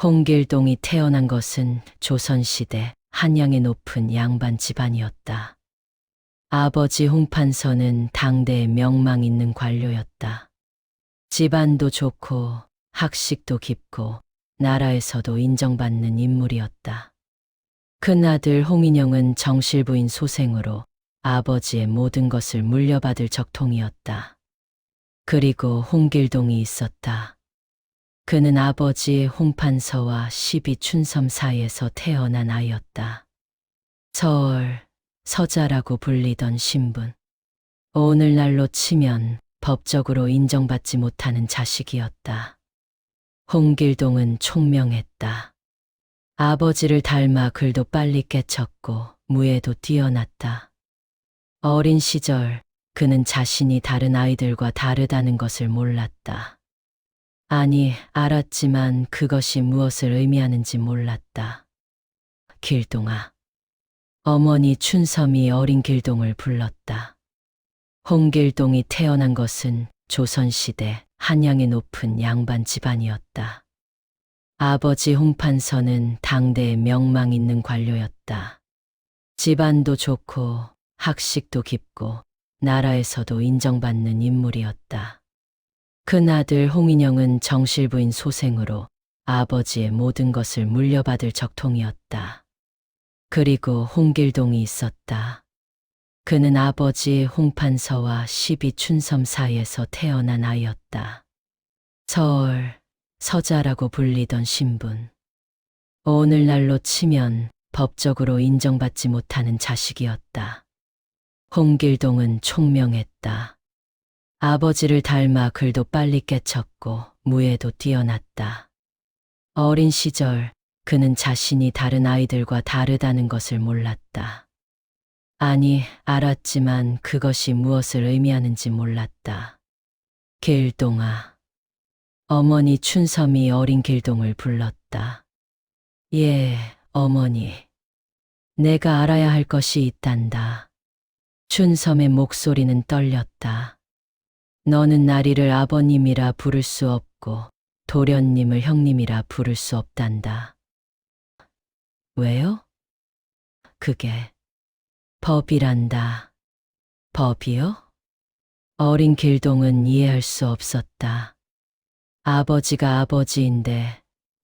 홍길동이 태어난 것은 조선시대 한양의 높은 양반 집안이었다. 아버지 홍판서는 당대의 명망 있는 관료였다. 집안도 좋고 학식도 깊고 나라에서도 인정받는 인물이었다. 큰아들 홍인영은 정실부인 소생으로 아버지의 모든 것을 물려받을 적통이었다. 그리고 홍길동이 있었다. 그는 아버지 홍판서와 12춘섬 사이에서 태어난 아이였다. 서자라고 불리던 신분. 오늘날로 치면 법적으로 인정받지 못하는 자식이었다. 홍길동은 총명했다. 아버지를 닮아 글도 빨리 깨쳤고 무예도 뛰어났다. 어린 시절 그는 자신이 다른 아이들과 다르다는 것을 몰랐다. 아니, 알았지만 그것이 무엇을 의미하는지 몰랐다. 길동아. 어머니 춘섬이 어린 길동을 불렀다. 홍길동이 태어난 것은 조선시대 한양의 높은 양반 집안이었다. 아버지 홍판서는 당대의 명망 있는 관료였다. 집안도 좋고 학식도 깊고 나라에서도 인정받는 인물이었다. 큰아들 홍인영은 정실부인 소생으로 아버지의 모든 것을 물려받을 적통이었다. 그리고 홍길동이 있었다. 그는 아버지 홍판서와 12춘섬 사이에서 태어난 아이였다. 서자라고 불리던 신분. 오늘날로 치면 법적으로 인정받지 못하는 자식이었다. 홍길동은 총명했다. 아버지를 닮아 글도 빨리 깨쳤고 무예도 뛰어났다. 어린 시절 그는 자신이 다른 아이들과 다르다는 것을 몰랐다. 아니, 알았지만 그것이 무엇을 의미하는지 몰랐다. 길동아. 어머니 춘섬이 어린 길동을 불렀다. 예, 어머니. 내가 알아야 할 것이 있단다. 춘섬의 목소리는 떨렸다. 너는 나리를 아버님이라 부를 수 없고 도련님을 형님이라 부를 수 없단다. 왜요? 그게 법이란다. 법이요? 어린 길동은 이해할 수 없었다. 아버지가 아버지인데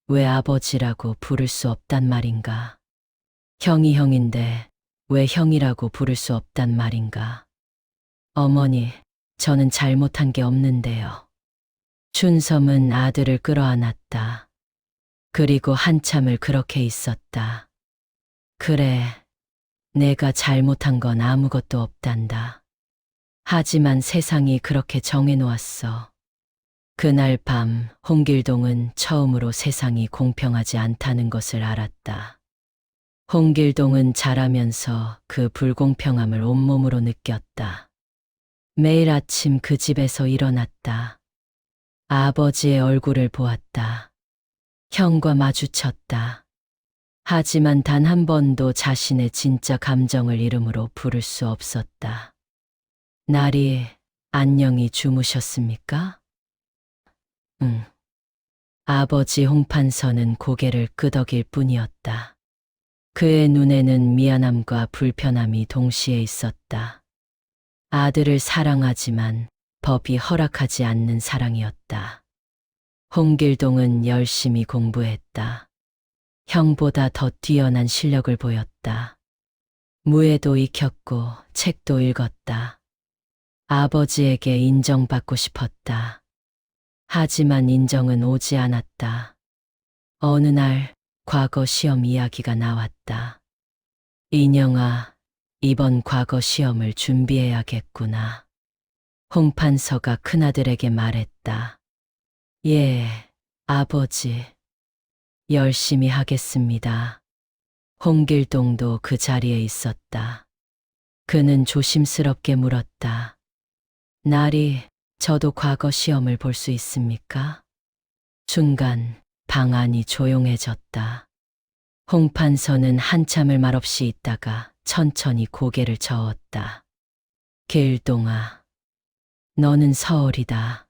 왜 아버지라고 부를 수 없단 말인가? 형이 형인데 왜 형이라고 부를 수 없단 말인가? 어머니, 저는 잘못한 게 없는데요. 춘섬은 아들을 끌어안았다. 그리고 한참을 그렇게 있었다. 그래, 내가 잘못한 건 아무것도 없단다. 하지만 세상이 그렇게 정해놓았어. 그날 밤 홍길동은 처음으로 세상이 공평하지 않다는 것을 알았다. 홍길동은 자라면서 그 불공평함을 온몸으로 느꼈다. 매일 아침 그 집에서 일어났다. 아버지의 얼굴을 보았다. 형과 마주쳤다. 하지만 단 한 번도 자신의 진짜 감정을 이름으로 부를 수 없었다. 나리, 안녕히 주무셨습니까? 응. 아버지 홍판서는 고개를 끄덕일 뿐이었다. 그의 눈에는 미안함과 불편함이 동시에 있었다. 아들을 사랑하지만 법이 허락하지 않는 사랑이었다. 홍길동은 열심히 공부했다. 형보다 더 뛰어난 실력을 보였다. 무예도 익혔고 책도 읽었다. 아버지에게 인정받고 싶었다. 하지만 인정은 오지 않았다. 어느 날 과거 시험 이야기가 나왔다. 인영아, 이번 과거 시험을 준비해야겠구나. 홍판서가 큰아들에게 말했다. 예, 아버지. 열심히 하겠습니다. 홍길동도 그 자리에 있었다. 그는 조심스럽게 물었다. 나리, 저도 과거 시험을 볼 수 있습니까? 순간 방 안이 조용해졌다. 홍판서는 한참을 말없이 있다가 천천히 고개를 저었다. 길동아, 너는 서울이다.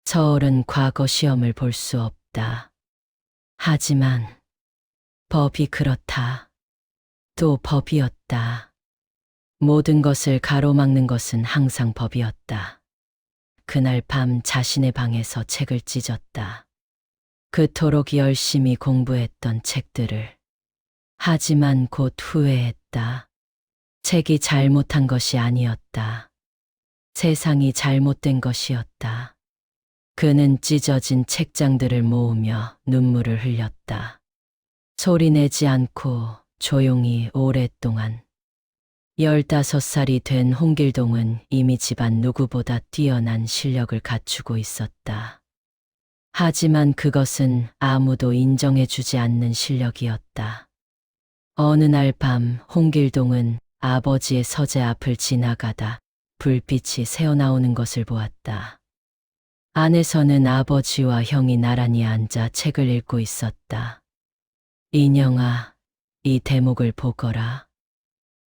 서울은 과거 시험을 볼 수 없다. 하지만 법이 그렇다. 또 법이었다. 모든 것을 가로막는 것은 항상 법이었다. 그날 밤 자신의 방에서 책을 찢었다. 그토록 열심히 공부했던 책들을. 하지만 곧 후회했다. 책이 잘못한 것이 아니었다. 세상이 잘못된 것이었다. 그는 찢어진 책장들을 모으며 눈물을 흘렸다. 소리내지 않고 조용히 오랫동안. 15살이 된 홍길동은 이미 집안 누구보다 뛰어난 실력을 갖추고 있었다. 하지만 그것은 아무도 인정해주지 않는 실력이었다. 어느 날 밤 홍길동은 아버지의 서재 앞을 지나가다 불빛이 새어나오는 것을 보았다. 안에서는 아버지와 형이 나란히 앉아 책을 읽고 있었다. 인영아, 이 대목을 보거라.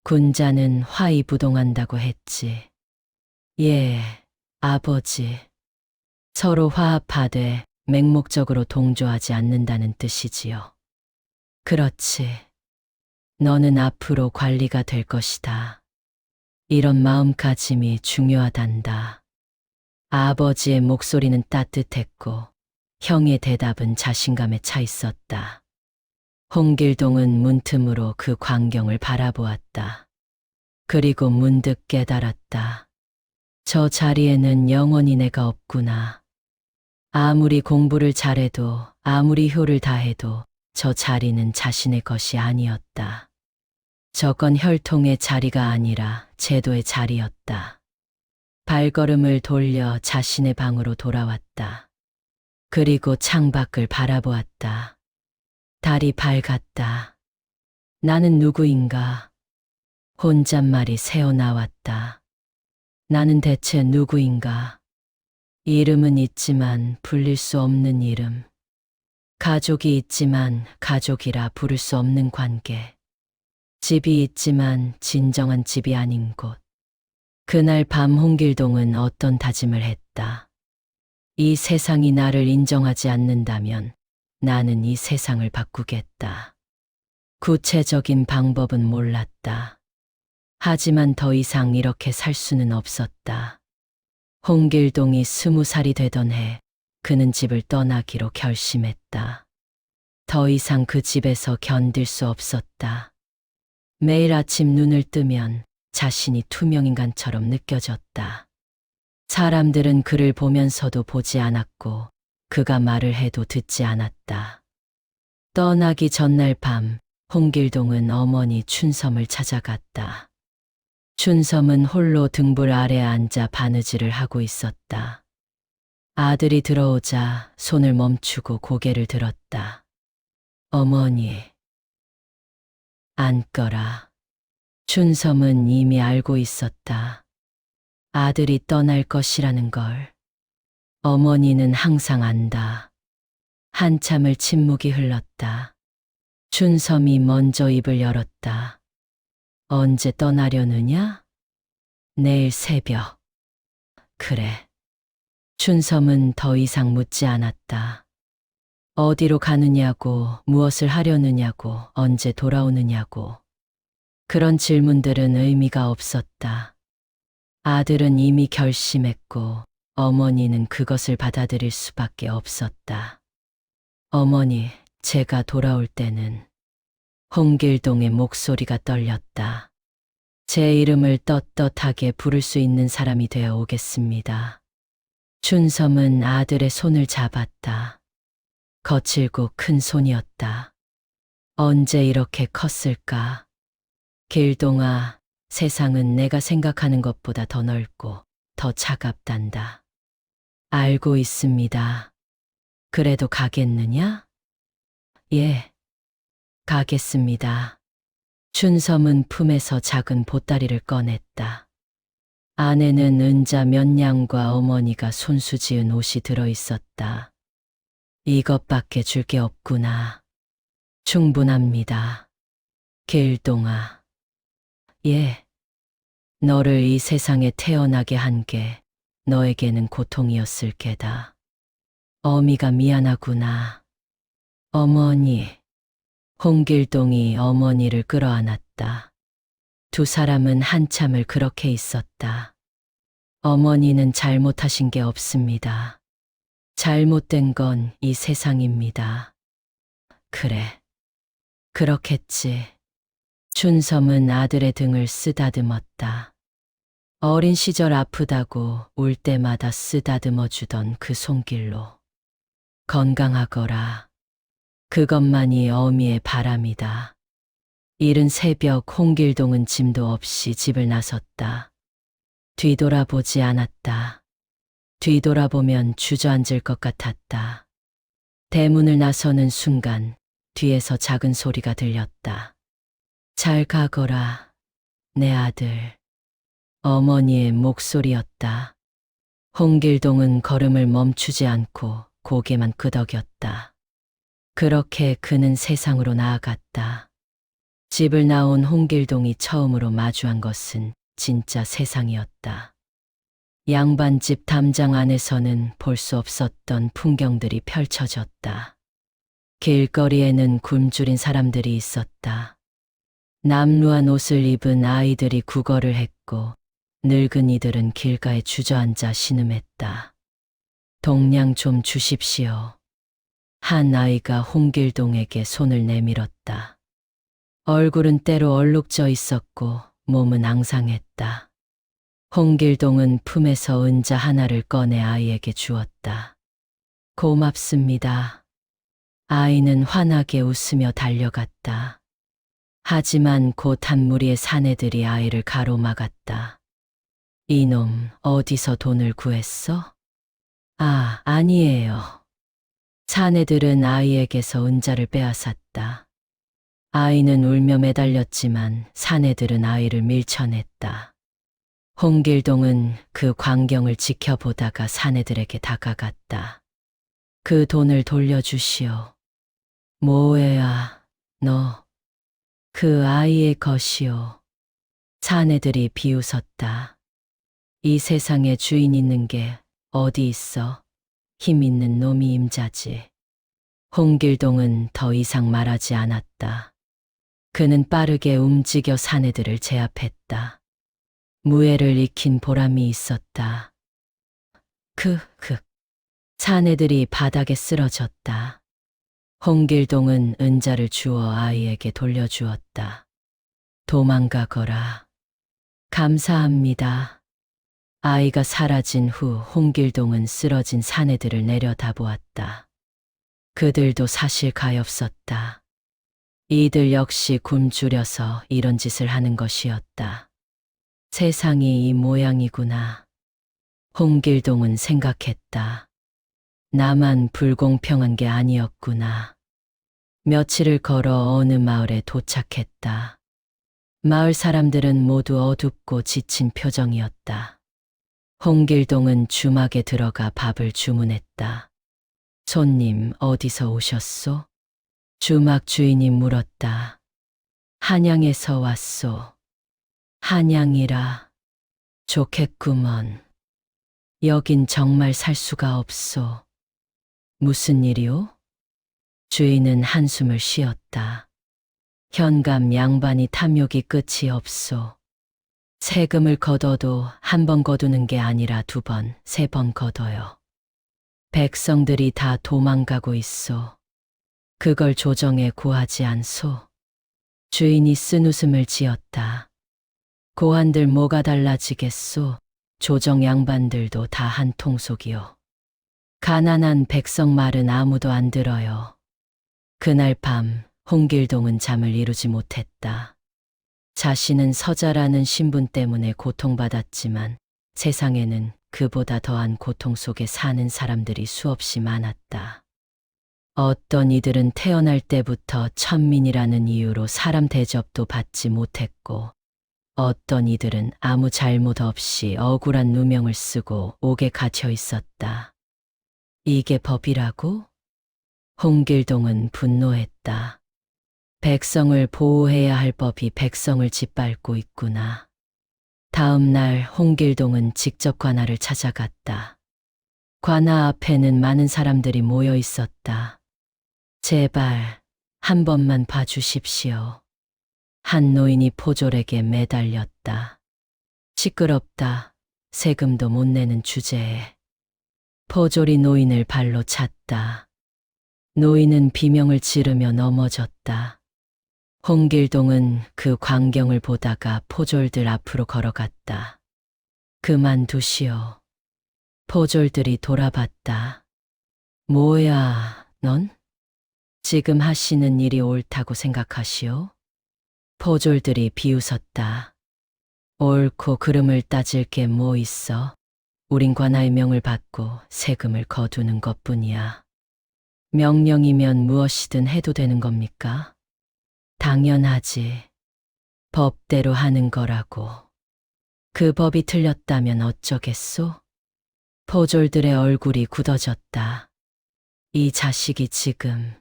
군자는 화의부동한다고 했지. 예, 아버지. 서로 화합하되 맹목적으로 동조하지 않는다는 뜻이지요. 그렇지. 너는 앞으로 관리가 될 것이다. 이런 마음가짐이 중요하단다. 아버지의 목소리는 따뜻했고 형의 대답은 자신감에 차 있었다. 홍길동은 문틈으로 그 광경을 바라보았다. 그리고 문득 깨달았다. 저 자리에는 영원히 내가 없구나. 아무리 공부를 잘해도 아무리 효를 다해도 저 자리는 자신의 것이 아니었다. 저건 혈통의 자리가 아니라 제도의 자리였다. 발걸음을 돌려 자신의 방으로 돌아왔다. 그리고 창밖을 바라보았다. 달이 밝았다. 나는 누구인가? 혼잣말이 새어나왔다. 나는 대체 누구인가? 이름은 있지만 불릴 수 없는 이름. 가족이 있지만 가족이라 부를 수 없는 관계. 집이 있지만 진정한 집이 아닌 곳. 그날 밤 홍길동은 어떤 다짐을 했다. 이 세상이 나를 인정하지 않는다면 나는 이 세상을 바꾸겠다. 구체적인 방법은 몰랐다. 하지만 더 이상 이렇게 살 수는 없었다. 홍길동이 20살이 되던 해 그는 집을 떠나기로 결심했다. 더 이상 그 집에서 견딜 수 없었다. 매일 아침 눈을 뜨면 자신이 투명인간처럼 느껴졌다. 사람들은 그를 보면서도 보지 않았고 그가 말을 해도 듣지 않았다. 떠나기 전날 밤 홍길동은 어머니 춘섬을 찾아갔다. 춘섬은 홀로 등불 아래 앉아 바느질을 하고 있었다. 아들이 들어오자 손을 멈추고 고개를 들었다. 어머니, 앉거라. 춘섬은 이미 알고 있었다. 아들이 떠날 것이라는 걸. 어머니는 항상 안다. 한참을 침묵이 흘렀다. 춘섬이 먼저 입을 열었다. 언제 떠나려느냐? 내일 새벽. 그래. 춘섬은 더 이상 묻지 않았다. 어디로 가느냐고, 무엇을 하려느냐고, 언제 돌아오느냐고. 그런 질문들은 의미가 없었다. 아들은 이미 결심했고 어머니는 그것을 받아들일 수밖에 없었다. 어머니, 제가 돌아올 때는 홍길동의 목소리가 떨렸다. 제 이름을 떳떳하게 부를 수 있는 사람이 되어 오겠습니다. 춘섬은 아들의 손을 잡았다. 거칠고 큰 손이었다. 언제 이렇게 컸을까? 길동아, 세상은 내가 생각하는 것보다 더 넓고 더 차갑단다. 알고 있습니다. 그래도 가겠느냐? 예, 가겠습니다. 춘섬은 품에서 작은 보따리를 꺼냈다. 안에는 은자 몇 냥과 어머니가 손수 지은 옷이 들어있었다. 이것밖에 줄 게 없구나. 충분합니다. 길동아. 예, 너를 이 세상에 태어나게 한 게 너에게는 고통이었을 게다. 어미가 미안하구나. 어머니. 홍길동이 어머니를 끌어안았다. 두 사람은 한참을 그렇게 있었다. 어머니는 잘못하신 게 없습니다. 잘못된 건 이 세상입니다. 그래. 그렇겠지. 춘섬은 아들의 등을 쓰다듬었다. 어린 시절 아프다고 울 때마다 쓰다듬어 주던 그 손길로. 건강하거라. 그것만이 어미의 바람이다. 이른 새벽 홍길동은 짐도 없이 집을 나섰다. 뒤돌아보지 않았다. 뒤돌아보면 주저앉을 것 같았다. 대문을 나서는 순간 뒤에서 작은 소리가 들렸다. 잘 가거라, 내 아들. 어머니의 목소리였다. 홍길동은 걸음을 멈추지 않고 고개만 끄덕였다. 그렇게 그는 세상으로 나아갔다. 집을 나온 홍길동이 처음으로 마주한 것은 진짜 세상이었다. 양반집 담장 안에서는 볼 수 없었던 풍경들이 펼쳐졌다. 길거리에는 굶주린 사람들이 있었다. 남루한 옷을 입은 아이들이 구걸을 했고 늙은이들은 길가에 주저앉아 신음했다. 동량 좀 주십시오. 한 아이가 홍길동에게 손을 내밀었다. 얼굴은 때로 얼룩져 있었고 몸은 앙상했다. 홍길동은 품에서 은자 하나를 꺼내 아이에게 주었다. 고맙습니다. 아이는 환하게 웃으며 달려갔다. 하지만 곧 한 무리의 사내들이 아이를 가로막았다. 이놈 어디서 돈을 구했어? 아, 아니에요. 사내들은 아이에게서 은자를 빼앗았다. 아이는 울며 매달렸지만 사내들은 아이를 밀쳐냈다. 홍길동은 그 광경을 지켜보다가 사내들에게 다가갔다. 그 돈을 돌려주시오. 뭐해야, 너. 그 아이의 것이오. 사내들이 비웃었다. 이 세상에 주인 있는 게 어디 있어? 힘 있는 놈이 임자지. 홍길동은 더 이상 말하지 않았다. 그는 빠르게 움직여 사내들을 제압했다. 무예를 익힌 보람이 있었다. 사내들이 바닥에 쓰러졌다. 홍길동은 은자를 주어 아이에게 돌려주었다. 도망가거라. 감사합니다. 아이가 사라진 후 홍길동은 쓰러진 사내들을 내려다보았다. 그들도 사실 가엾었다. 이들 역시 굶주려서 이런 짓을 하는 것이었다. 세상이 이 모양이구나. 홍길동은 생각했다. 나만 불공평한 게 아니었구나. 며칠을 걸어 어느 마을에 도착했다. 마을 사람들은 모두 어둡고 지친 표정이었다. 홍길동은 주막에 들어가 밥을 주문했다. 손님 어디서 오셨소? 주막 주인이 물었다. 한양에서 왔소. 한양이라. 좋겠구먼. 여긴 정말 살 수가 없소. 무슨 일이오? 주인은 한숨을 쉬었다. 현감 양반이 탐욕이 끝이 없소. 세금을 걷어도 한 번 거두는 게 아니라 두 번, 세 번 걷어요. 백성들이 다 도망가고 있소. 그걸 조정에 고하지 않소. 주인이 쓴 웃음을 지었다. 고한들 뭐가 달라지겠소. 조정 양반들도 다 한 통속이요. 가난한 백성 말은 아무도 안 들어요. 그날 밤 홍길동은 잠을 이루지 못했다. 자신은 서자라는 신분 때문에 고통받았지만 세상에는 그보다 더한 고통 속에 사는 사람들이 수없이 많았다. 어떤 이들은 태어날 때부터 천민이라는 이유로 사람 대접도 받지 못했고, 어떤 이들은 아무 잘못 없이 억울한 누명을 쓰고 옥에 갇혀 있었다. 이게 법이라고? 홍길동은 분노했다. 백성을 보호해야 할 법이 백성을 짓밟고 있구나. 다음 날 홍길동은 직접 관아를 찾아갔다. 관아 앞에는 많은 사람들이 모여 있었다. 제발 한 번만 봐주십시오. 한 노인이 포졸에게 매달렸다. 시끄럽다. 세금도 못 내는 주제에. 포졸이 노인을 발로 찼다. 노인은 비명을 지르며 넘어졌다. 홍길동은 그 광경을 보다가 포졸들 앞으로 걸어갔다. 그만두시오. 포졸들이 돌아봤다. 뭐야, 넌? 지금 하시는 일이 옳다고 생각하시오? 포졸들이 비웃었다. 옳고 그름을 따질 게 뭐 있어? 우린 관아의 명을 받고 세금을 거두는 것뿐이야. 명령이면 무엇이든 해도 되는 겁니까? 당연하지. 법대로 하는 거라고. 그 법이 틀렸다면 어쩌겠소? 포졸들의 얼굴이 굳어졌다. 이 자식이 지금.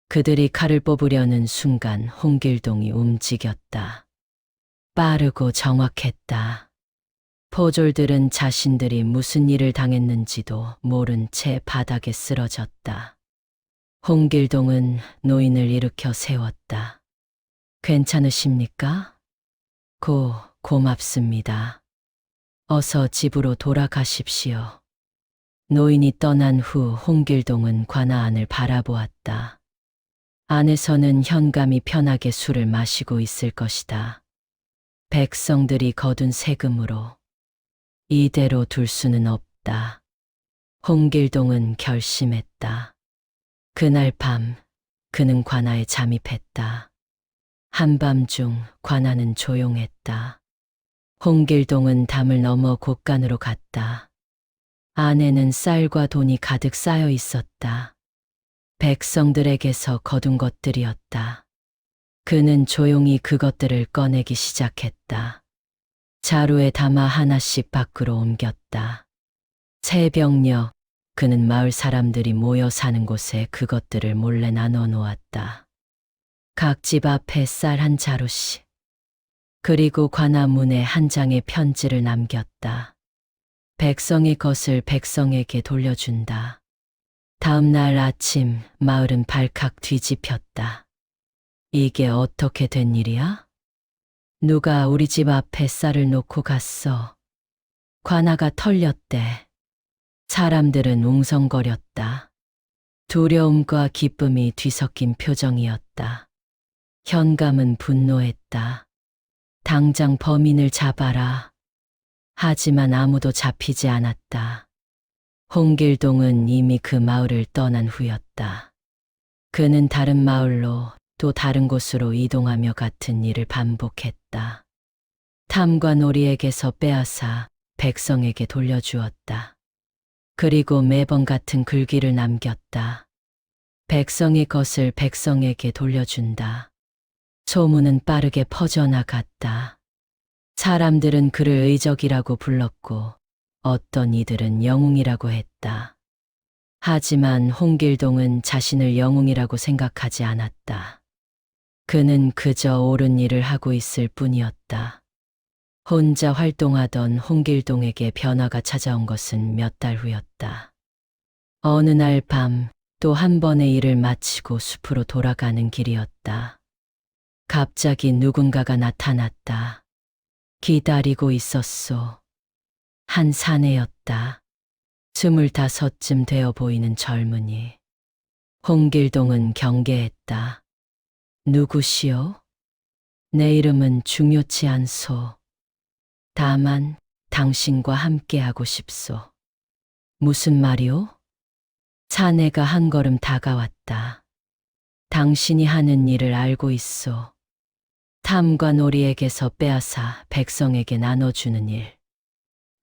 그들이 칼을 뽑으려는 순간 홍길동이 움직였다. 빠르고 정확했다. 포졸들은 자신들이 무슨 일을 당했는지도 모른 채 바닥에 쓰러졌다. 홍길동은 노인을 일으켜 세웠다. 괜찮으십니까? 고맙습니다. 어서 집으로 돌아가십시오. 노인이 떠난 후 홍길동은 관아 안을 바라보았다. 안에서는 현감이 편하게 술을 마시고 있을 것이다. 백성들이 거둔 세금으로 이대로 둘 수는 없다. 홍길동은 결심했다. 그날 밤 그는 관아에 잠입했다. 한밤중 관아는 조용했다. 홍길동은 담을 넘어 곳간으로 갔다. 안에는 쌀과 돈이 가득 쌓여 있었다. 백성들에게서 거둔 것들이었다. 그는 조용히 그것들을 꺼내기 시작했다. 자루에 담아 하나씩 밖으로 옮겼다. 새벽녘 그는 마을 사람들이 모여 사는 곳에 그것들을 몰래 나눠 놓았다. 각 집 앞에 쌀 한 자루씩. 그리고 관아 문에 한 장의 편지를 남겼다. 백성의 것을 백성에게 돌려준다. 다음 날 아침 마을은 발칵 뒤집혔다. 이게 어떻게 된 일이야? 누가 우리 집 앞에 쌀을 놓고 갔어. 관아가 털렸대. 사람들은 웅성거렸다. 두려움과 기쁨이 뒤섞인 표정이었다. 현감은 분노했다. 당장 범인을 잡아라. 하지만 아무도 잡히지 않았다. 홍길동은 이미 그 마을을 떠난 후였다. 그는 다른 마을로 또 다른 곳으로 이동하며 같은 일을 반복했다. 탐과 놀이에게서 빼앗아 백성에게 돌려주었다. 그리고 매번 같은 글귀를 남겼다. 백성의 것을 백성에게 돌려준다. 소문은 빠르게 퍼져나갔다. 사람들은 그를 의적이라고 불렀고 어떤 이들은 영웅이라고 했다. 하지만 홍길동은 자신을 영웅이라고 생각하지 않았다. 그는 그저 옳은 일을 하고 있을 뿐이었다. 혼자 활동하던 홍길동에게 변화가 찾아온 것은 몇 달 후였다. 어느 날 밤 또 한 번의 일을 마치고 숲으로 돌아가는 길이었다. 갑자기 누군가가 나타났다. 기다리고 있었소. 한 사내였다. 25쯤 되어 보이는 젊은이. 홍길동은 경계했다. 누구시오? 내 이름은 중요치 않소. 다만 당신과 함께하고 싶소. 무슨 말이오? 사내가 한 걸음 다가왔다. 당신이 하는 일을 알고 있소. 탐과 놀이에게서 빼앗아 백성에게 나눠주는 일.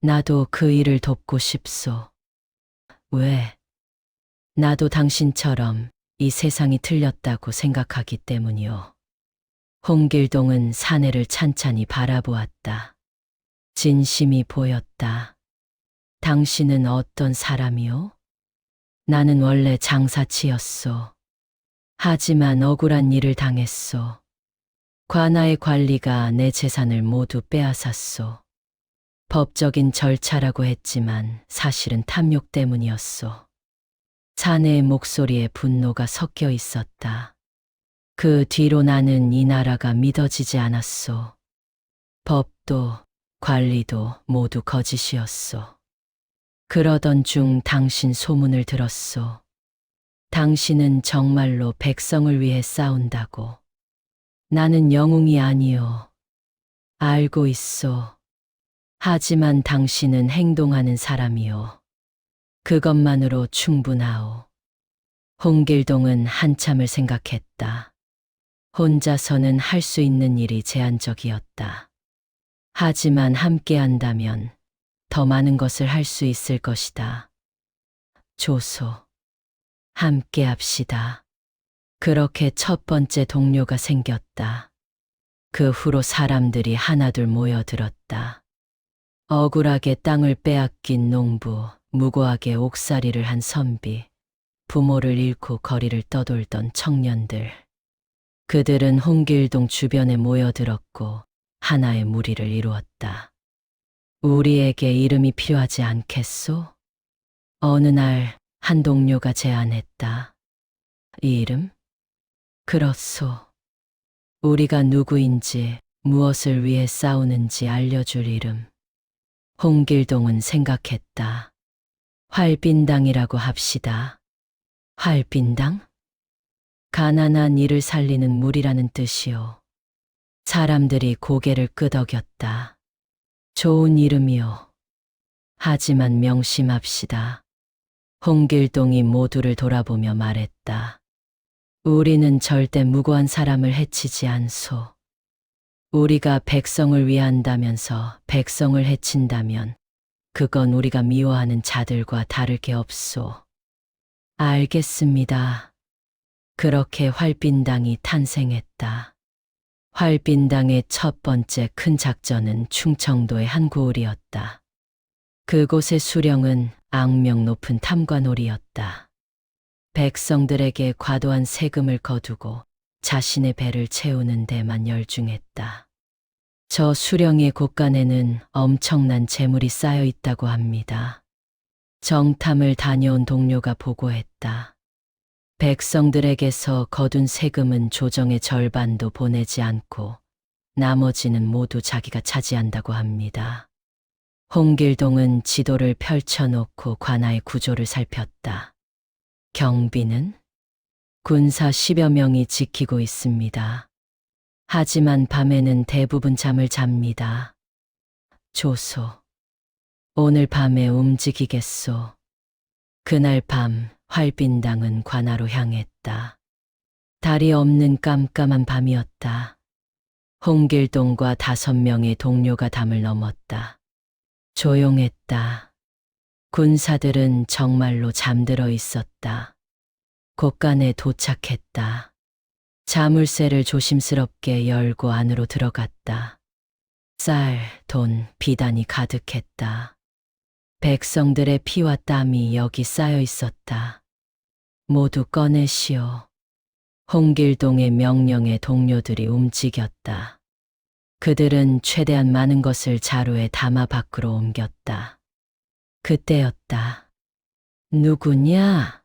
나도 그 일을 돕고 싶소. 왜? 나도 당신처럼 이 세상이 틀렸다고 생각하기 때문이오. 홍길동은 사내를 찬찬히 바라보았다. 진심이 보였다. 당신은 어떤 사람이오? 나는 원래 장사치였소. 하지만 억울한 일을 당했소. 관아의 관리가 내 재산을 모두 빼앗았소. 법적인 절차라고 했지만 사실은 탐욕 때문이었소. 사내의 목소리에 분노가 섞여 있었다. 그 뒤로 나는 이 나라가 믿어지지 않았소. 법도 관리도 모두 거짓이었소. 그러던 중 당신 소문을 들었소. 당신은 정말로 백성을 위해 싸운다고. 나는 영웅이 아니요. 알고 있소. 하지만 당신은 행동하는 사람이요. 그것만으로 충분하오. 홍길동은 한참을 생각했다. 혼자서는 할 수 있는 일이 제한적이었다. 하지만 함께 한다면 더 많은 것을 할 수 있을 것이다. 조소. 함께 합시다. 그렇게 첫 번째 동료가 생겼다. 그 후로 사람들이 하나둘 모여들었다. 억울하게 땅을 빼앗긴 농부, 무고하게 옥살이를 한 선비, 부모를 잃고 거리를 떠돌던 청년들. 그들은 홍길동 주변에 모여들었고 하나의 무리를 이루었다. 우리에게 이름이 필요하지 않겠소? 어느 날 한 동료가 제안했다. 이름? 그렇소. 우리가 누구인지, 무엇을 위해 싸우는지 알려줄 이름. 홍길동은 생각했다. 활빈당이라고 합시다. 활빈당? 가난한 이를 살리는 물이라는 뜻이요. 사람들이 고개를 끄덕였다. 좋은 이름이요. 하지만 명심합시다. 홍길동이 모두를 돌아보며 말했다. 우리는 절대 무고한 사람을 해치지 않소. 우리가 백성을 위한다면서 백성을 해친다면 그건 우리가 미워하는 자들과 다를 게 없소. 알겠습니다. 그렇게 활빈당이 탄생했다. 활빈당의 첫 번째 큰 작전은 충청도의 한 고을이었다. 그곳의 수령은 악명 높은 탐관오리였다. 백성들에게 과도한 세금을 거두고 자신의 배를 채우는 데만 열중했다. 저 수령의 곳간에는 엄청난 재물이 쌓여 있다고 합니다. 정탐을 다녀온 동료가 보고했다. 백성들에게서 거둔 세금은 조정의 절반도 보내지 않고 나머지는 모두 자기가 차지한다고 합니다. 홍길동은 지도를 펼쳐놓고 관아의 구조를 살폈다. 경비는? 군사 10여 명이 지키고 있습니다. 하지만 밤에는 대부분 잠을 잡니다. 조소. 오늘 밤에 움직이겠소. 그날 밤 활빈당은 관아로 향했다. 달이 없는 깜깜한 밤이었다. 홍길동과 5명의 동료가 담을 넘었다. 조용했다. 군사들은 정말로 잠들어 있었다. 곳간에 도착했다. 자물쇠를 조심스럽게 열고 안으로 들어갔다. 쌀, 돈, 비단이 가득했다. 백성들의 피와 땀이 여기 쌓여 있었다. 모두 꺼내시오. 홍길동의 명령에 동료들이 움직였다. 그들은 최대한 많은 것을 자루에 담아 밖으로 옮겼다. 그때였다. 누구냐?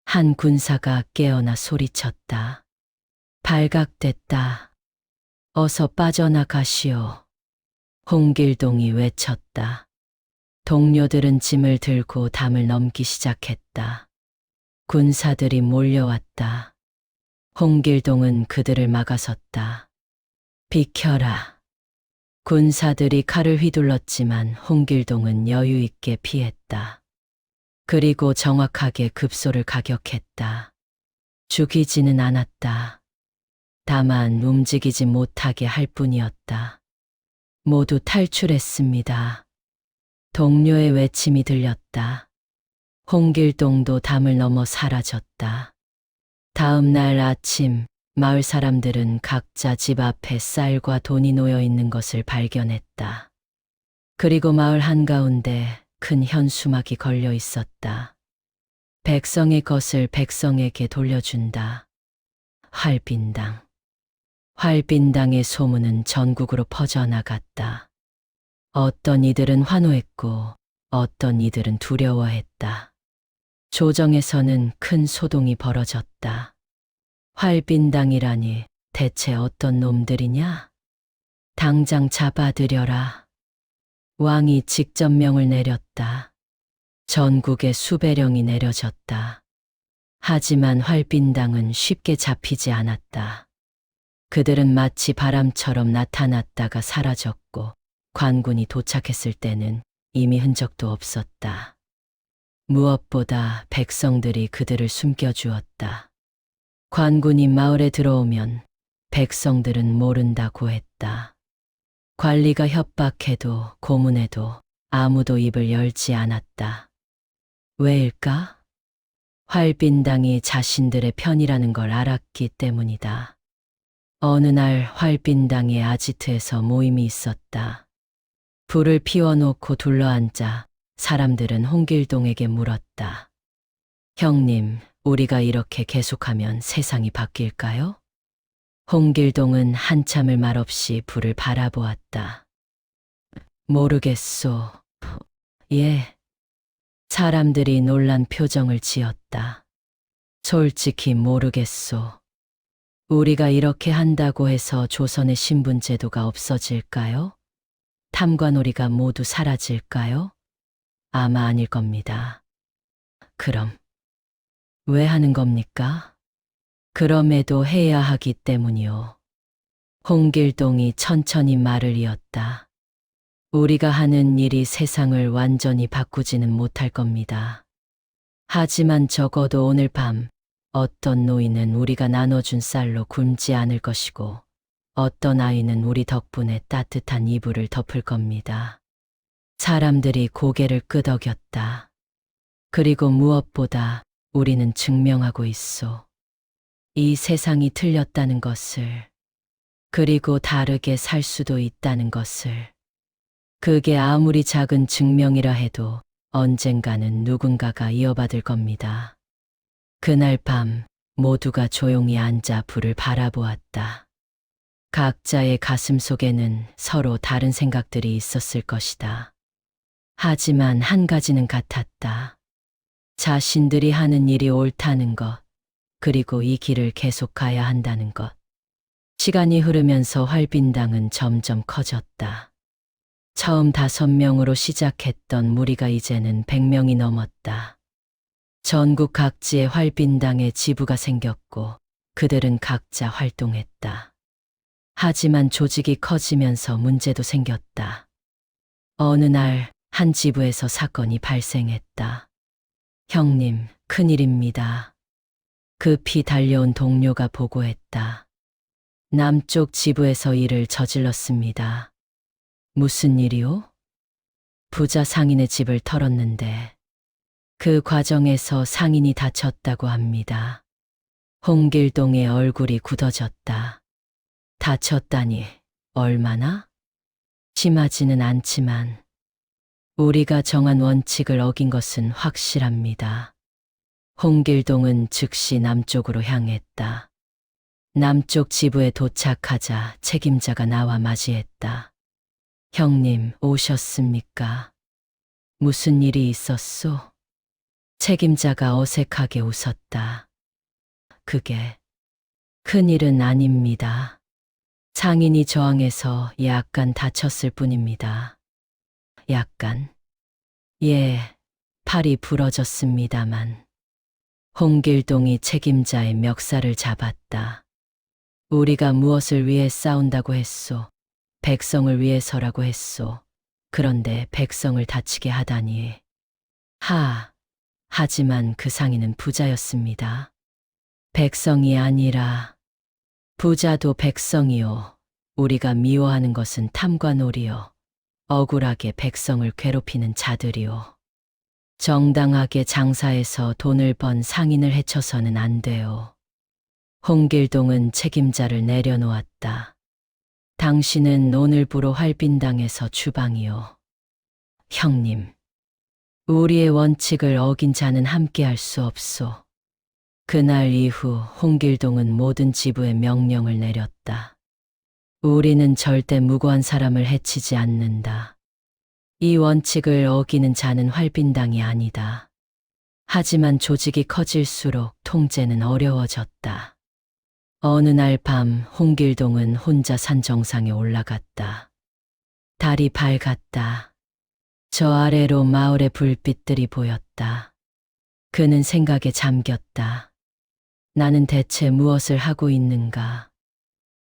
한 군사가 깨어나 소리쳤다. 발각됐다. 어서 빠져나가시오. 홍길동이 외쳤다. 동료들은 짐을 들고 담을 넘기 시작했다. 군사들이 몰려왔다. 홍길동은 그들을 막아섰다. 비켜라. 군사들이 칼을 휘둘렀지만 홍길동은 여유 있게 피했다. 그리고 정확하게 급소를 가격했다. 죽이지는 않았다. 다만 움직이지 못하게 할 뿐이었다. 모두 탈출했습니다. 동료의 외침이 들렸다. 홍길동도 담을 넘어 사라졌다. 다음 날 아침 마을 사람들은 각자 집 앞에 쌀과 돈이 놓여 있는 것을 발견했다. 그리고 마을 한가운데 큰 현수막이 걸려 있었다. 백성의 것을 백성에게 돌려준다. 활빈당. 활빈당의 소문은 전국으로 퍼져나갔다. 어떤 이들은 환호했고 어떤 이들은 두려워했다. 조정에서는 큰 소동이 벌어졌다. 활빈당이라니 대체 어떤 놈들이냐? 당장 잡아들여라. 왕이 직접 명을 내렸다. 전국에 수배령이 내려졌다. 하지만 활빈당은 쉽게 잡히지 않았다. 그들은 마치 바람처럼 나타났다가 사라졌고 관군이 도착했을 때는 이미 흔적도 없었다. 무엇보다 백성들이 그들을 숨겨주었다. 관군이 마을에 들어오면 백성들은 모른다고 했다. 관리가 협박해도 고문해도 아무도 입을 열지 않았다. 왜일까? 활빈당이 자신들의 편이라는 걸 알았기 때문이다. 어느 날 활빈당의 아지트에서 모임이 있었다. 불을 피워놓고 둘러앉자 사람들은 홍길동에게 물었다. 형님, 우리가 이렇게 계속하면 세상이 바뀔까요? 홍길동은 한참을 말없이 불을 바라보았다. 모르겠소. 예. 사람들이 놀란 표정을 지었다. 솔직히 모르겠소. 우리가 이렇게 한다고 해서 조선의 신분제도가 없어질까요? 탐관오리가 모두 사라질까요? 아마 아닐 겁니다. 그럼 왜 하는 겁니까? 그럼에도 해야 하기 때문이요. 홍길동이 천천히 말을 이었다. 우리가 하는 일이 세상을 완전히 바꾸지는 못할 겁니다. 하지만 적어도 오늘 밤 어떤 노인은 우리가 나눠준 쌀로 굶지 않을 것이고 어떤 아이는 우리 덕분에 따뜻한 이불을 덮을 겁니다. 사람들이 고개를 끄덕였다. 그리고 무엇보다 우리는 증명하고 있소. 이 세상이 틀렸다는 것을, 그리고 다르게 살 수도 있다는 것을. 그게 아무리 작은 증명이라 해도 언젠가는 누군가가 이어받을 겁니다. 그날 밤 모두가 조용히 앉아 불을 바라보았다. 각자의 가슴 속에는 서로 다른 생각들이 있었을 것이다. 하지만 한 가지는 같았다. 자신들이 하는 일이 옳다는 것, 그리고 이 길을 계속 가야 한다는 것. 시간이 흐르면서 활빈당은 점점 커졌다. 처음 5명으로 시작했던 무리가 이제는 100명이 넘었다. 전국 각지에 활빈당의 지부가 생겼고 그들은 각자 활동했다. 하지만 조직이 커지면서 문제도 생겼다. 어느 날 한 지부에서 사건이 발생했다. 형님, 큰일입니다. 급히 달려온 동료가 보고했다. 남쪽 지부에서 일을 저질렀습니다. 무슨 일이요? 부자 상인의 집을 털었는데 그 과정에서 상인이 다쳤다고 합니다. 홍길동의 얼굴이 굳어졌다. 다쳤다니 얼마나? 심하지는 않지만 우리가 정한 원칙을 어긴 것은 확실합니다. 홍길동은 즉시 남쪽으로 향했다. 남쪽 지부에 도착하자 책임자가 나와 맞이했다. 형님, 오셨습니까? 무슨 일이 있었소? 책임자가 어색하게 웃었다. 그게 큰일은 아닙니다. 상인이 저항해서 약간 다쳤을 뿐입니다. 약간? 예, 팔이 부러졌습니다만. 홍길동이 책임자의 멱살을 잡았다. 우리가 무엇을 위해 싸운다고 했소? 백성을 위해서라고 했소. 그런데 백성을 다치게 하다니. 하지만 그 상인은 부자였습니다. 백성이 아니라 부자도 백성이요. 우리가 미워하는 것은 탐관오리요. 억울하게 백성을 괴롭히는 자들이요. 정당하게 장사해서 돈을 번 상인을 해쳐서는 안 돼요. 홍길동은 책임자를 내려놓았다. 당신은 오늘부로 활빈당에서 주방이요. 형님, 우리의 원칙을 어긴 자는 함께할 수 없소. 그날 이후 홍길동은 모든 지부에 명령을 내렸다. 우리는 절대 무고한 사람을 해치지 않는다. 이 원칙을 어기는 자는 활빈당이 아니다. 하지만 조직이 커질수록 통제는 어려워졌다. 어느 날 밤 홍길동은 혼자 산 정상에 올라갔다. 달이 밝았다. 저 아래로 마을의 불빛들이 보였다. 그는 생각에 잠겼다. 나는 대체 무엇을 하고 있는가?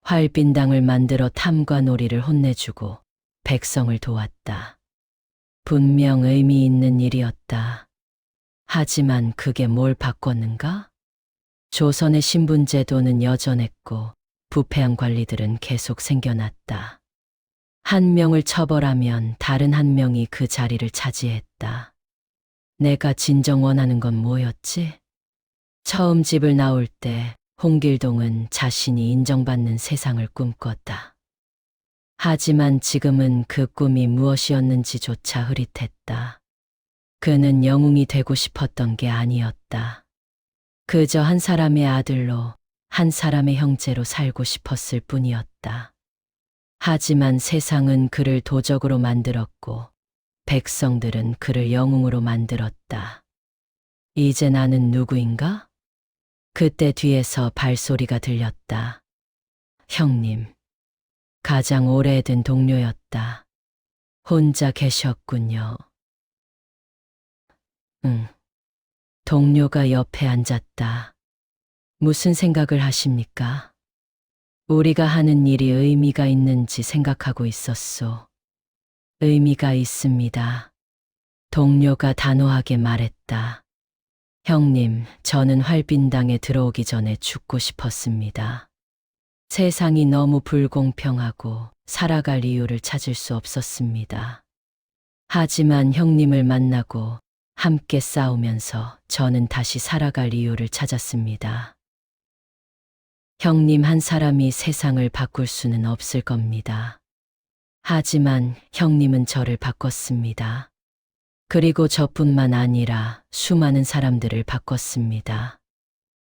활빈당을 만들어 탐과 놀이를 혼내주고 백성을 도왔다. 분명 의미 있는 일이었다. 하지만 그게 뭘 바꿨는가? 조선의 신분제도는 여전했고 부패한 관리들은 계속 생겨났다. 한 명을 처벌하면 다른 한 명이 그 자리를 차지했다. 내가 진정 원하는 건 뭐였지? 처음 집을 나올 때 홍길동은 자신이 인정받는 세상을 꿈꿨다. 하지만 지금은 그 꿈이 무엇이었는지조차 흐릿했다. 그는 영웅이 되고 싶었던 게 아니었다. 그저 한 사람의 아들로, 한 사람의 형제로 살고 싶었을 뿐이었다. 하지만 세상은 그를 도적으로 만들었고 백성들은 그를 영웅으로 만들었다. 이제 나는 누구인가? 그때 뒤에서 발소리가 들렸다. 형님. 가장 오래된 동료였다. 혼자 계셨군요. 응. 동료가 옆에 앉았다. 무슨 생각을 하십니까? 우리가 하는 일이 의미가 있는지 생각하고 있었소. 의미가 있습니다. 동료가 단호하게 말했다. 형님, 저는 활빈당에 들어오기 전에 죽고 싶었습니다. 세상이 너무 불공평하고 살아갈 이유를 찾을 수 없었습니다. 하지만 형님을 만나고 함께 싸우면서 저는 다시 살아갈 이유를 찾았습니다. 형님 한 사람이 세상을 바꿀 수는 없을 겁니다. 하지만 형님은 저를 바꿨습니다. 그리고 저뿐만 아니라 수많은 사람들을 바꿨습니다.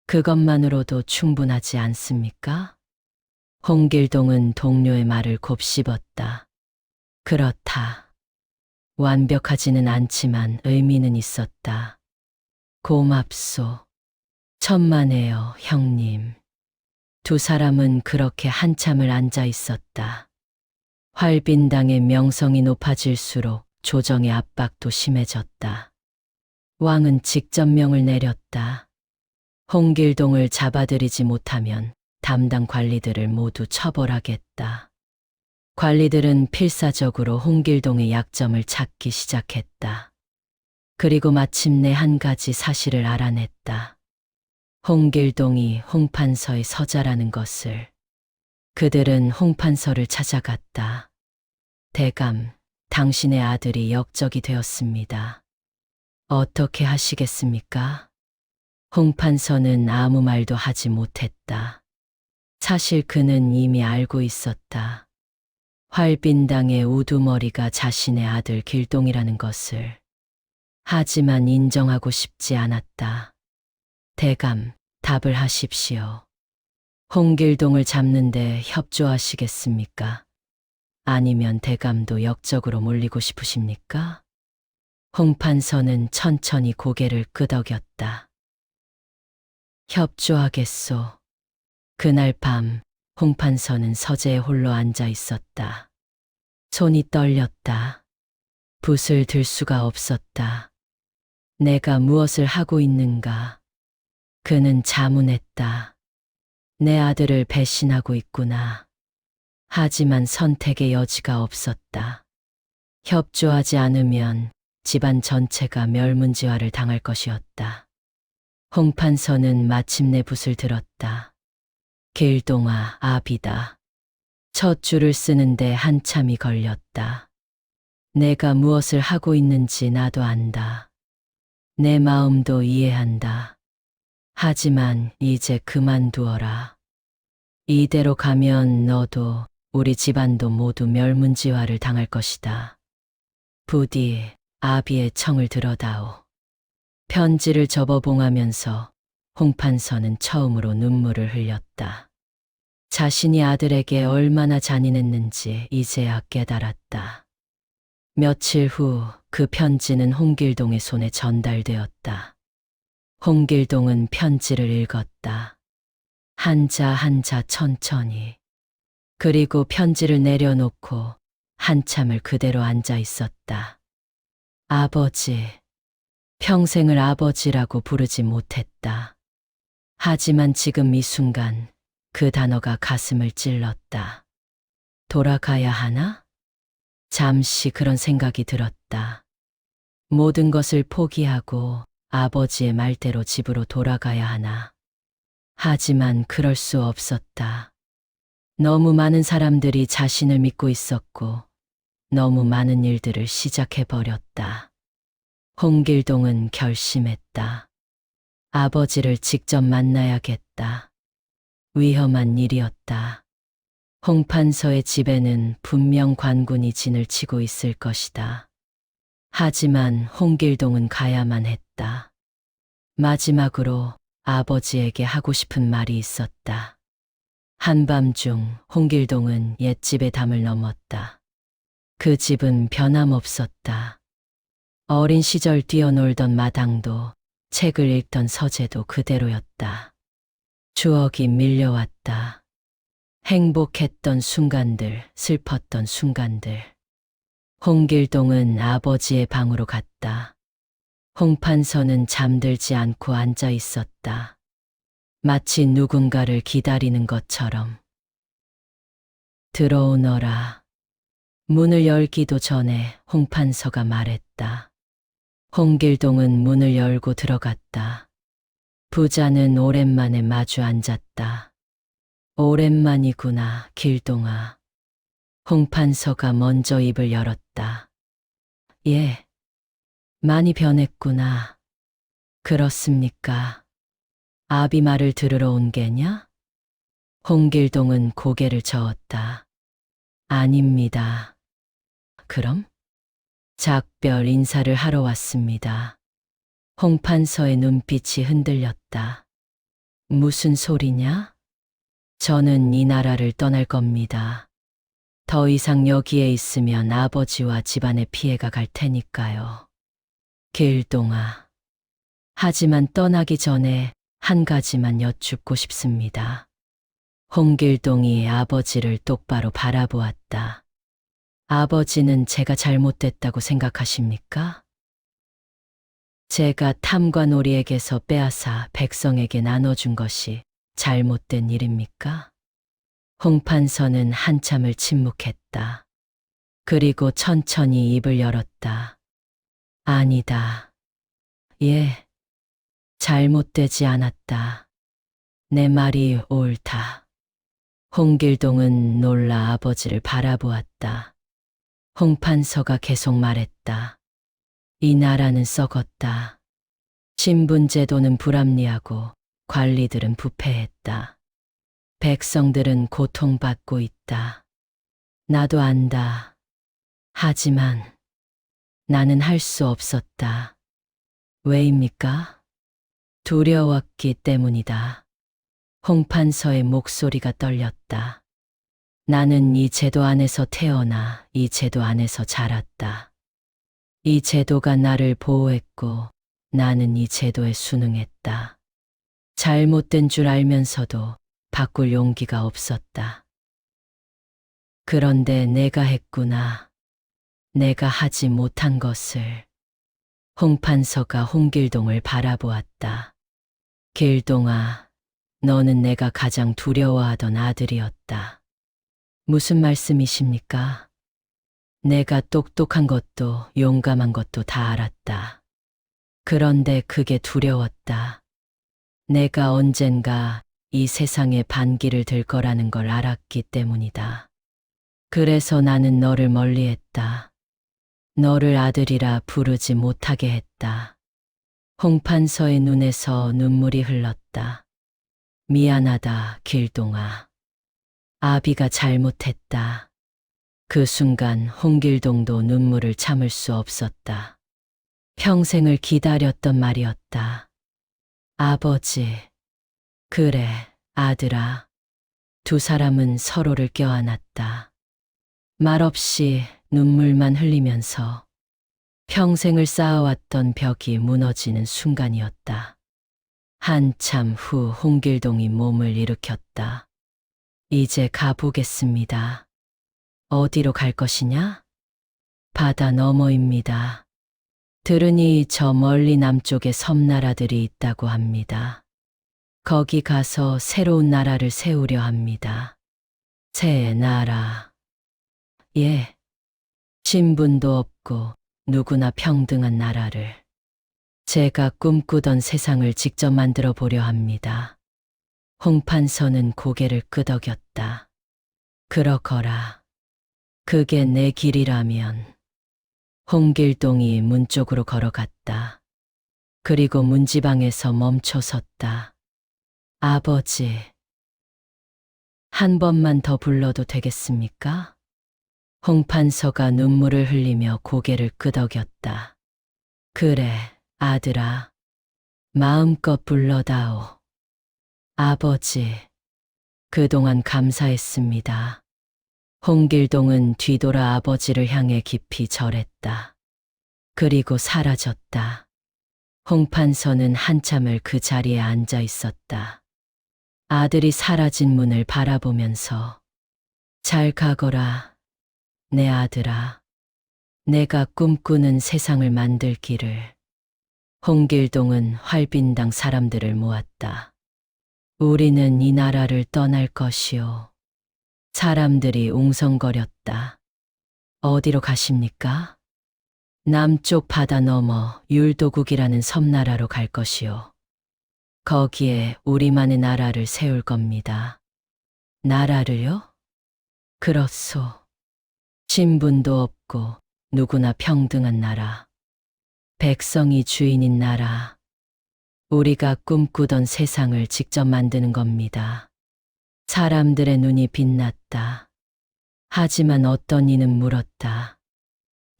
그것만으로도 충분하지 않습니까? 홍길동은 동료의 말을 곱씹었다. 그렇다. 완벽하지는 않지만 의미는 있었다. 고맙소. 천만에요, 형님. 두 사람은 그렇게 한참을 앉아 있었다. 활빈당의 명성이 높아질수록 조정의 압박도 심해졌다. 왕은 직접 명을 내렸다. 홍길동을 잡아들이지 못하면 담당 관리들을 모두 처벌하겠다. 관리들은 필사적으로 홍길동의 약점을 찾기 시작했다. 그리고 마침내 한 가지 사실을 알아냈다. 홍길동이 홍판서의 서자라는 것을. 그들은 홍판서를 찾아갔다. 대감, 당신의 아들이 역적이 되었습니다. 어떻게 하시겠습니까? 홍판서는 아무 말도 하지 못했다. 사실 그는 이미 알고 있었다. 활빈당의 우두머리가 자신의 아들 길동이라는 것을. 하지만 인정하고 싶지 않았다. 대감, 답을 하십시오. 홍길동을 잡는데 협조하시겠습니까? 아니면 대감도 역적으로 몰리고 싶으십니까? 홍판서는 천천히 고개를 끄덕였다. 협조하겠소. 그날 밤 홍판서는 서재에 홀로 앉아 있었다. 손이 떨렸다. 붓을 들 수가 없었다. 내가 무엇을 하고 있는가? 그는 자문했다. 내 아들을 배신하고 있구나. 하지만 선택의 여지가 없었다. 협조하지 않으면 집안 전체가 멸문지화를 당할 것이었다. 홍판서는 마침내 붓을 들었다. 길동아, 아비다. 첫 줄을 쓰는데 한참이 걸렸다. 내가 무엇을 하고 있는지 나도 안다. 내 마음도 이해한다. 하지만 이제 그만두어라. 이대로 가면 너도 우리 집안도 모두 멸문지화를 당할 것이다. 부디 아비의 청을 들어다오. 편지를 접어봉하면서 홍판서는 처음으로 눈물을 흘렸다. 자신이 아들에게 얼마나 잔인했는지 이제야 깨달았다. 며칠 후 그 편지는 홍길동의 손에 전달되었다. 홍길동은 편지를 읽었다. 한자 한자 천천히. 그리고 편지를 내려놓고 한참을 그대로 앉아 있었다. 아버지. 평생을 아버지라고 부르지 못했다. 하지만 지금 이 순간 그 단어가 가슴을 찔렀다. 돌아가야 하나? 잠시 그런 생각이 들었다. 모든 것을 포기하고 아버지의 말대로 집으로 돌아가야 하나. 하지만 그럴 수 없었다. 너무 많은 사람들이 자신을 믿고 있었고 너무 많은 일들을 시작해버렸다. 홍길동은 결심했다. 아버지를 직접 만나야겠다. 위험한 일이었다. 홍판서의 집에는 분명 관군이 진을 치고 있을 것이다. 하지만 홍길동은 가야만 했다. 마지막으로 아버지에게 하고 싶은 말이 있었다. 한밤중 홍길동은 옛집의 담을 넘었다. 그 집은 변함없었다. 어린 시절 뛰어놀던 마당도 책을 읽던 서재도 그대로였다. 추억이 밀려왔다. 행복했던 순간들, 슬펐던 순간들. 홍길동은 아버지의 방으로 갔다. 홍판서는 잠들지 않고 앉아 있었다. 마치 누군가를 기다리는 것처럼. 들어오너라. 문을 열기도 전에 홍판서가 말했다. 홍길동은 문을 열고 들어갔다. 부자는 오랜만에 마주 앉았다. 오랜만이구나, 길동아. 홍판서가 먼저 입을 열었다. 예, 많이 변했구나. 그렇습니까? 아비 말을 들으러 온 게냐? 홍길동은 고개를 저었다. 아닙니다. 그럼? 작별 인사를 하러 왔습니다. 홍판서의 눈빛이 흔들렸다. 무슨 소리냐? 저는 이 나라를 떠날 겁니다. 더 이상 여기에 있으면 아버지와 집안에 피해가 갈 테니까요. 길동아. 하지만 떠나기 전에 한 가지만 여쭙고 싶습니다. 홍길동이 아버지를 똑바로 바라보았다. 아버지는 제가 잘못됐다고 생각하십니까? 제가 탐관오리에게서 빼앗아 백성에게 나눠준 것이 잘못된 일입니까? 홍판서는 한참을 침묵했다. 그리고 천천히 입을 열었다. 아니다. 예, 잘못되지 않았다. 내 말이 옳다. 홍길동은 놀라 아버지를 바라보았다. 홍판서가 계속 말했다. 이 나라는 썩었다. 신분제도는 불합리하고 관리들은 부패했다. 백성들은 고통받고 있다. 나도 안다. 하지만 나는 할 수 없었다. 왜입니까? 두려웠기 때문이다. 홍판서의 목소리가 떨렸다. 나는 이 제도 안에서 태어나 이 제도 안에서 자랐다. 이 제도가 나를 보호했고 나는 이 제도에 순응했다. 잘못된 줄 알면서도 바꿀 용기가 없었다. 그런데 내가 했구나. 내가 하지 못한 것을. 홍판서가 홍길동을 바라보았다. 길동아, 너는 내가 가장 두려워하던 아들이었다. 무슨 말씀이십니까? 내가 똑똑한 것도 용감한 것도 다 알았다. 그런데 그게 두려웠다. 내가 언젠가 이 세상에 반기를 들 거라는 걸 알았기 때문이다. 그래서 나는 너를 멀리했다. 너를 아들이라 부르지 못하게 했다. 홍판서의 눈에서 눈물이 흘렀다. 미안하다, 길동아. 아비가 잘못했다. 그 순간 홍길동도 눈물을 참을 수 없었다. 평생을 기다렸던 말이었다. 아버지. 그래, 아들아. 두 사람은 서로를 껴안았다. 말없이 눈물만 흘리면서 평생을 쌓아왔던 벽이 무너지는 순간이었다. 한참 후 홍길동이 몸을 일으켰다. 이제 가보겠습니다. 어디로 갈 것이냐? 바다 너머입니다. 들으니 저 멀리 남쪽에 섬나라들이 있다고 합니다. 거기 가서 새로운 나라를 세우려 합니다. 새 나라. 예. 신분도 없고 누구나 평등한 나라를. 제가 꿈꾸던 세상을 직접 만들어 보려 합니다. 홍판서는 고개를 끄덕였다. 그러거라. 그게 내 길이라면. 홍길동이 문 쪽으로 걸어갔다. 그리고 문지방에서 멈춰 섰다. 아버지, 한 번만 더 불러도 되겠습니까? 홍판서가 눈물을 흘리며 고개를 끄덕였다. 그래, 아들아. 마음껏 불러다오. 아버지, 그동안 감사했습니다. 홍길동은 뒤돌아 아버지를 향해 깊이 절했다. 그리고 사라졌다. 홍판서는 한참을 그 자리에 앉아 있었다. 아들이 사라진 문을 바라보면서 잘 가거라, 내 아들아. 내가 꿈꾸는 세상을 만들기를. 홍길동은 활빈당 사람들을 모았다. 우리는 이 나라를 떠날 것이오. 사람들이 웅성거렸다. 어디로 가십니까? 남쪽 바다 너머 율도국이라는 섬나라로 갈 것이오. 거기에 우리만의 나라를 세울 겁니다. 나라를요? 그렇소. 신분도 없고 누구나 평등한 나라. 백성이 주인인 나라. 우리가 꿈꾸던 세상을 직접 만드는 겁니다. 사람들의 눈이 빛났다. 하지만 어떤 이는 물었다.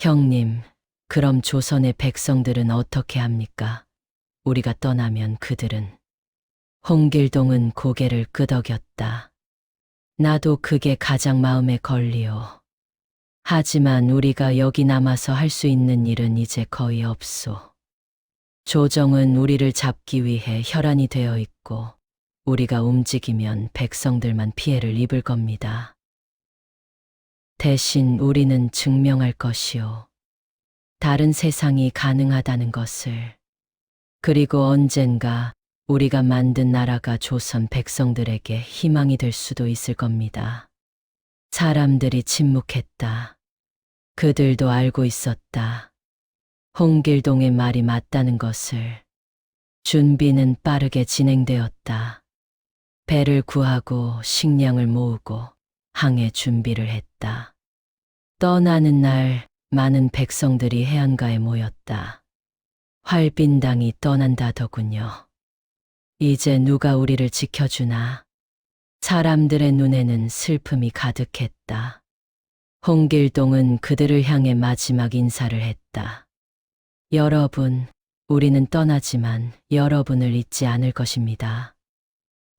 형님, 그럼 조선의 백성들은 어떻게 합니까? 우리가 떠나면 그들은. 홍길동은 고개를 끄덕였다. 나도 그게 가장 마음에 걸리오. 하지만 우리가 여기 남아서 할 수 있는 일은 이제 거의 없소. 조정은 우리를 잡기 위해 혈안이 되어 있고 우리가 움직이면 백성들만 피해를 입을 겁니다. 대신 우리는 증명할 것이오. 다른 세상이 가능하다는 것을. 그리고 언젠가 우리가 만든 나라가 조선 백성들에게 희망이 될 수도 있을 겁니다. 사람들이 침묵했다. 그들도 알고 있었다. 홍길동의 말이 맞다는 것을. 준비는 빠르게 진행되었다. 배를 구하고 식량을 모으고 항해 준비를 했다. 떠나는 날 많은 백성들이 해안가에 모였다. 활빈당이 떠난다더군요. 이제 누가 우리를 지켜주나? 사람들의 눈에는 슬픔이 가득했다. 홍길동은 그들을 향해 마지막 인사를 했다. 여러분, 우리는 떠나지만 여러분을 잊지 않을 것입니다.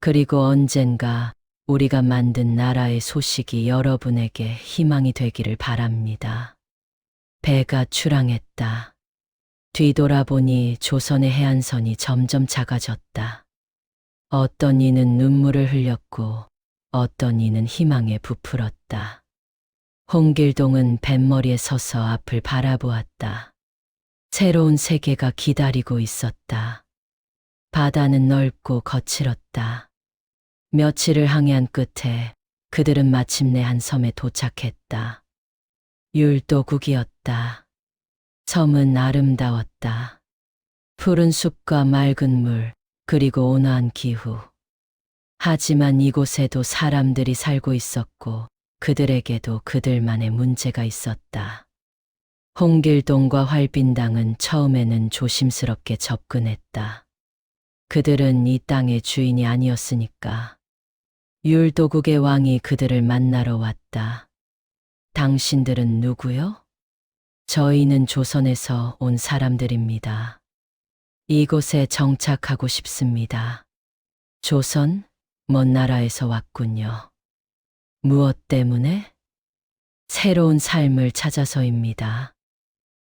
그리고 언젠가 우리가 만든 나라의 소식이 여러분에게 희망이 되기를 바랍니다. 배가 출항했다. 뒤돌아보니 조선의 해안선이 점점 작아졌다. 어떤 이는 눈물을 흘렸고 어떤 이는 희망에 부풀었다. 홍길동은 뱃머리에 서서 앞을 바라보았다. 새로운 세계가 기다리고 있었다. 바다는 넓고 거칠었다. 며칠을 항해한 끝에 그들은 마침내 한 섬에 도착했다. 율도국이었다. 섬은 아름다웠다. 푸른 숲과 맑은 물, 그리고 온화한 기후. 하지만 이곳에도 사람들이 살고 있었고 그들에게도 그들만의 문제가 있었다. 홍길동과 활빈당은 처음에는 조심스럽게 접근했다. 그들은 이 땅의 주인이 아니었으니까. 율도국의 왕이 그들을 만나러 왔다. 당신들은 누구요? 저희는 조선에서 온 사람들입니다. 이곳에 정착하고 싶습니다. 조선? 먼 나라에서 왔군요. 무엇 때문에? 새로운 삶을 찾아서입니다.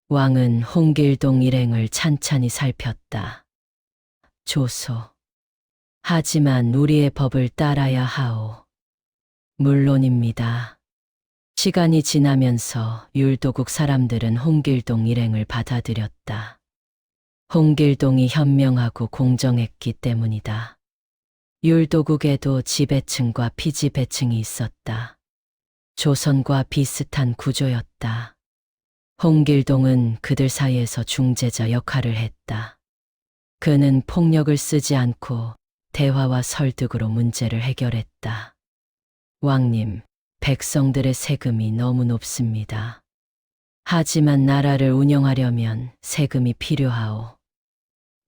왕은 홍길동 일행을 찬찬히 살폈다. 조소, 하지만 우리의 법을 따라야 하오. 물론입니다. 시간이 지나면서 율도국 사람들은 홍길동 일행을 받아들였다. 홍길동이 현명하고 공정했기 때문이다. 율도국에도 지배층과 피지배층이 있었다. 조선과 비슷한 구조였다. 홍길동은 그들 사이에서 중재자 역할을 했다. 그는 폭력을 쓰지 않고 대화와 설득으로 문제를 해결했다. 왕님, 백성들의 세금이 너무 높습니다. 하지만 나라를 운영하려면 세금이 필요하오.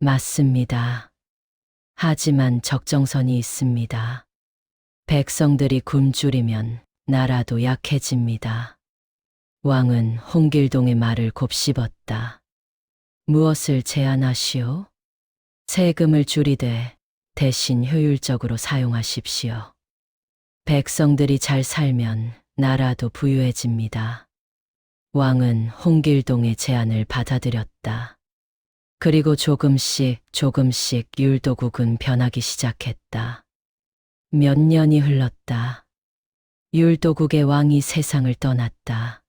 맞습니다. 하지만 적정선이 있습니다. 백성들이 굶주리면 나라도 약해집니다. 왕은 홍길동의 말을 곱씹었다. 무엇을 제안하시오? 세금을 줄이되 대신 효율적으로 사용하십시오. 백성들이 잘 살면 나라도 부유해집니다. 왕은 홍길동의 제안을 받아들였다. 그리고 조금씩 율도국은 변하기 시작했다. 몇 년이 흘렀다. 율도국의 왕이 세상을 떠났다.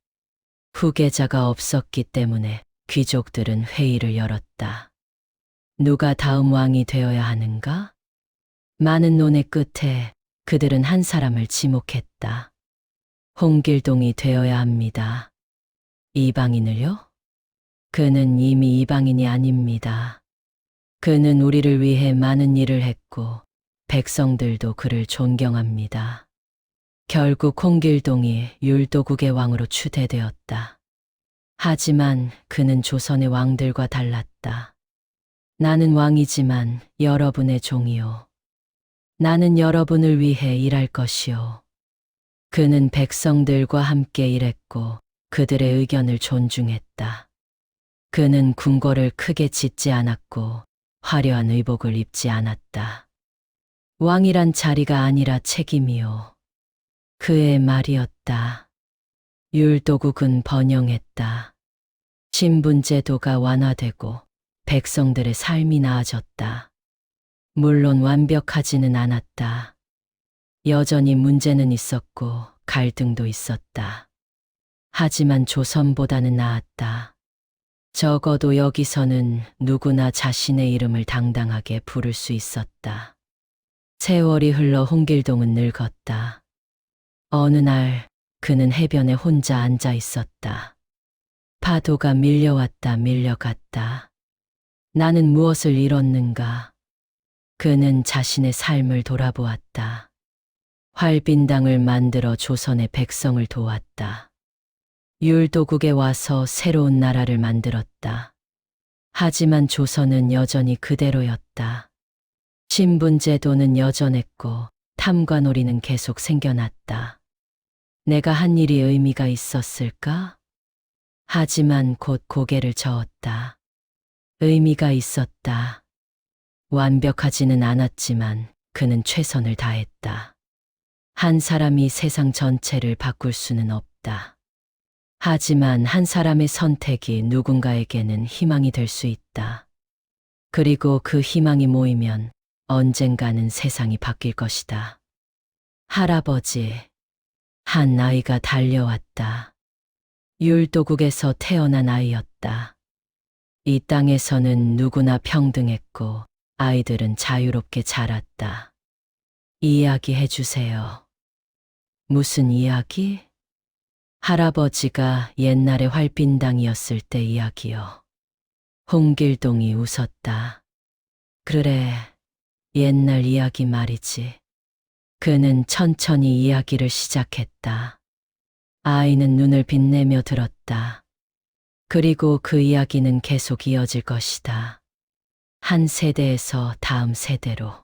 후계자가 없었기 때문에 귀족들은 회의를 열었다. 누가 다음 왕이 되어야 하는가? 많은 논의 끝에 그들은 한 사람을 지목했다. 홍길동이 되어야 합니다. 이방인을요? 그는 이미 이방인이 아닙니다. 그는 우리를 위해 많은 일을 했고 백성들도 그를 존경합니다. 결국 홍길동이 율도국의 왕으로 추대되었다. 하지만 그는 조선의 왕들과 달랐다. 나는 왕이지만 여러분의 종이요. 나는 여러분을 위해 일할 것이요. 그는 백성들과 함께 일했고 그들의 의견을 존중했다. 그는 궁궐을 크게 짓지 않았고 화려한 의복을 입지 않았다. 왕이란 자리가 아니라 책임이요. 그의 말이었다. 율도국은 번영했다. 신분제도가 완화되고 백성들의 삶이 나아졌다. 물론 완벽하지는 않았다. 여전히 문제는 있었고 갈등도 있었다. 하지만 조선보다는 나았다. 적어도 여기서는 누구나 자신의 이름을 당당하게 부를 수 있었다. 세월이 흘러 홍길동은 늙었다. 어느 날 그는 해변에 혼자 앉아 있었다. 파도가 밀려왔다 밀려갔다. 나는 무엇을 잃었는가? 그는 자신의 삶을 돌아보았다. 활빈당을 만들어 조선의 백성을 도왔다. 율도국에 와서 새로운 나라를 만들었다. 하지만 조선은 여전히 그대로였다. 신분제도는 여전했고 탐관오리는 계속 생겨났다. 내가 한 일이 의미가 있었을까? 하지만 곧 고개를 저었다. 의미가 있었다. 완벽하지는 않았지만 그는 최선을 다했다. 한 사람이 세상 전체를 바꿀 수는 없다. 하지만 한 사람의 선택이 누군가에게는 희망이 될 수 있다. 그리고 그 희망이 모이면 언젠가는 세상이 바뀔 것이다. 할아버지, 한 아이가 달려왔다. 율도국에서 태어난 아이였다. 이 땅에서는 누구나 평등했고 아이들은 자유롭게 자랐다. 이야기 해주세요. 무슨 이야기? 할아버지가 옛날에 활빈당이었을 때 이야기요. 홍길동이 웃었다. 그래, 옛날 이야기 말이지. 그는 천천히 이야기를 시작했다. 아이는 눈을 빛내며 들었다. 그리고 그 이야기는 계속 이어질 것이다. 한 세대에서 다음 세대로.